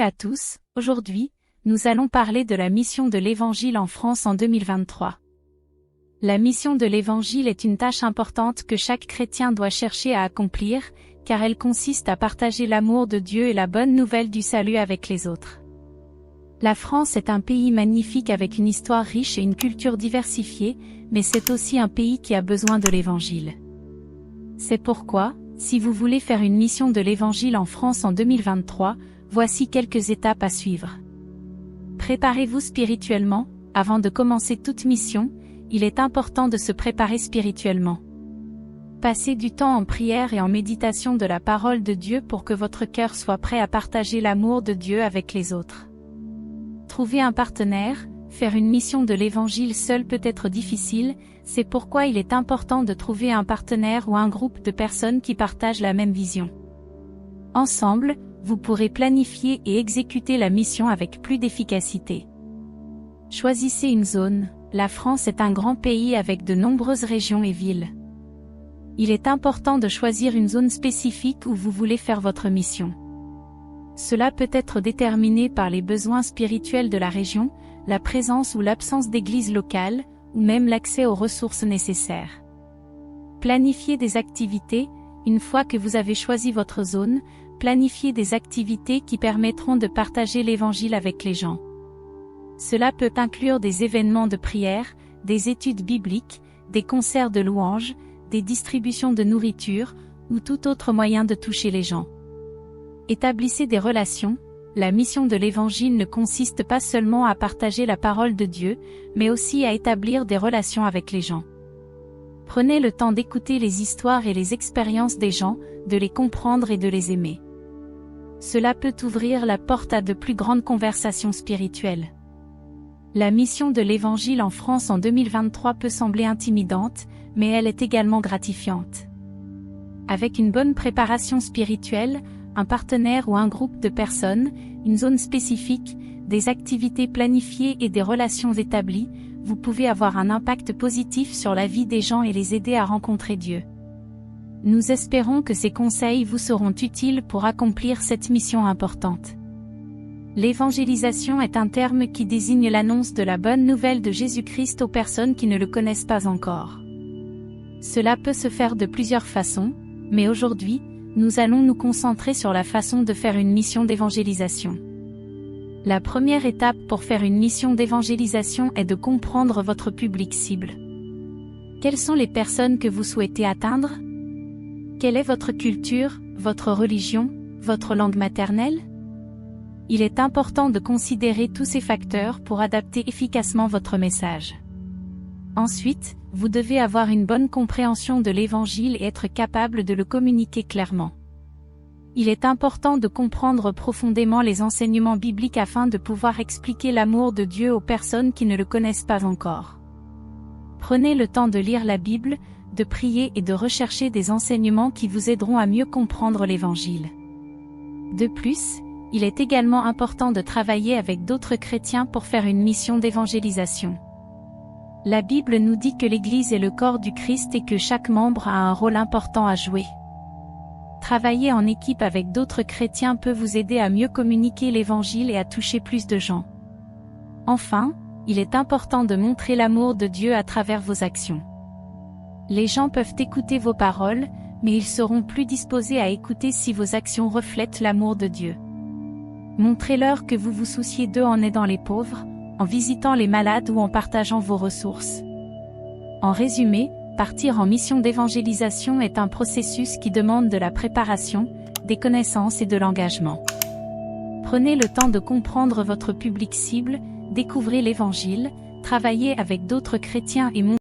À tous, aujourd'hui, nous allons parler de la mission de l'Évangile en France en 2023. La mission de l'Évangile est une tâche importante que chaque chrétien doit chercher à accomplir, car elle consiste à partager l'amour de Dieu et la bonne nouvelle du salut avec les autres. La France est un pays magnifique avec une histoire riche et une culture diversifiée, mais c'est aussi un pays qui a besoin de l'Évangile. C'est pourquoi, si vous voulez faire une mission de l'Évangile en France en 2023, voici quelques étapes à suivre. Préparez-vous spirituellement. Avant de commencer toute mission, il est important de se préparer spirituellement. Passez du temps en prière et en méditation de la parole de Dieu pour que votre cœur soit prêt à partager l'amour de Dieu avec les autres. Trouvez un partenaire. Faire une mission de l'Évangile seul peut être difficile, c'est pourquoi il est important de trouver un partenaire ou un groupe de personnes qui partagent la même vision. Ensemble, vous pourrez planifier et exécuter la mission avec plus d'efficacité. Choisissez une zone. La France est un grand pays avec de nombreuses régions et villes. Il est important de choisir une zone spécifique où vous voulez faire votre mission. Cela peut être déterminé par les besoins spirituels de la région, la présence ou l'absence d'églises locales, ou même l'accès aux ressources nécessaires. Planifiez des activités. Une fois que vous avez choisi votre zone, planifiez des activités qui permettront de partager l'Évangile avec les gens. Cela peut inclure des événements de prière, des études bibliques, des concerts de louanges, des distributions de nourriture, ou tout autre moyen de toucher les gens. Établissez des relations. La mission de l'Évangile ne consiste pas seulement à partager la parole de Dieu, mais aussi à établir des relations avec les gens. Prenez le temps d'écouter les histoires et les expériences des gens, de les comprendre et de les aimer. Cela peut ouvrir la porte à de plus grandes conversations spirituelles. La mission de l'Évangile en France en 2023 peut sembler intimidante, mais elle est également gratifiante. Avec une bonne préparation spirituelle, un partenaire ou un groupe de personnes, une zone spécifique, des activités planifiées et des relations établies, vous pouvez avoir un impact positif sur la vie des gens et les aider à rencontrer Dieu. Nous espérons que ces conseils vous seront utiles pour accomplir cette mission importante. L'évangélisation est un terme qui désigne l'annonce de la bonne nouvelle de Jésus-Christ aux personnes qui ne le connaissent pas encore. Cela peut se faire de plusieurs façons, mais aujourd'hui, nous allons nous concentrer sur la façon de faire une mission d'évangélisation. La première étape pour faire une mission d'évangélisation est de comprendre votre public cible. Quelles sont les personnes que vous souhaitez atteindre? Quelle est votre culture, votre religion, votre langue maternelle? Il est important de considérer tous ces facteurs pour adapter efficacement votre message. Ensuite, vous devez avoir une bonne compréhension de l'Évangile et être capable de le communiquer clairement. Il est important de comprendre profondément les enseignements bibliques afin de pouvoir expliquer l'amour de Dieu aux personnes qui ne le connaissent pas encore. Prenez le temps de lire la Bible, de prier et de rechercher des enseignements qui vous aideront à mieux comprendre l'Évangile. De plus, il est également important de travailler avec d'autres chrétiens pour faire une mission d'évangélisation. La Bible nous dit que l'Église est le corps du Christ et que chaque membre a un rôle important à jouer. Travailler en équipe avec d'autres chrétiens peut vous aider à mieux communiquer l'Évangile et à toucher plus de gens. Enfin, il est important de montrer l'amour de Dieu à travers vos actions. Les gens peuvent écouter vos paroles, mais ils seront plus disposés à écouter si vos actions reflètent l'amour de Dieu. Montrez-leur que vous vous souciez d'eux en aidant les pauvres, en visitant les malades ou en partageant vos ressources. En résumé, partir en mission d'évangélisation est un processus qui demande de la préparation, des connaissances et de l'engagement. Prenez le temps de comprendre votre public cible, découvrez l'Évangile, travaillez avec d'autres chrétiens et